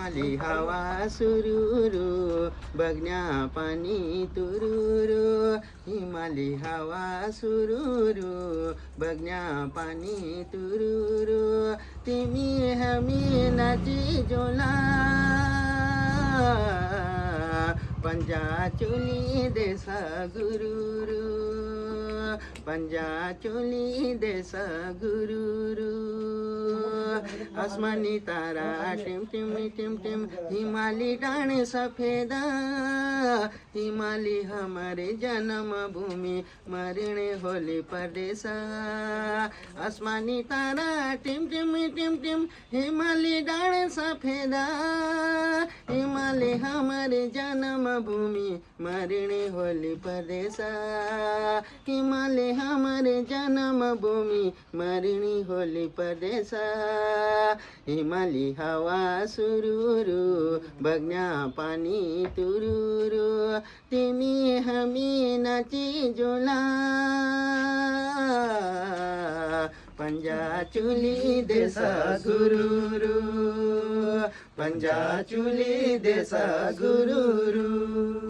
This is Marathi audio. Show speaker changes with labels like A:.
A: हिमाली हवा सुरूरू बघण्या पाणी तुरुरू हिमाली हवा सुरूरू बघण्या पाणी तुरुरू तिमी हमी नाची जोला पंजा चोली देसा गुरुरू पंजा चोली देसा गुरुरू आसमानी तारा टिम टिम टिम टिम हिमाली डाण सफेदा हिमाली हमारे जन्म भूमि मरणे होली परदेसा आसमानी तारा टिम टिम टिम टिम हिमाली डाण सफेदा हिमाली हमारे जन्म भूमि मरणे होली परदेसा हिमाली हमारे जन्म भूमि मरणी होली परदेसा हिमाली हवा सुरूरू बघण्या पाणी तुरुरू तिमी हमी नाची जोला पंजा चुली देसा गुरुरू पंजा चुली देसा गुरुरू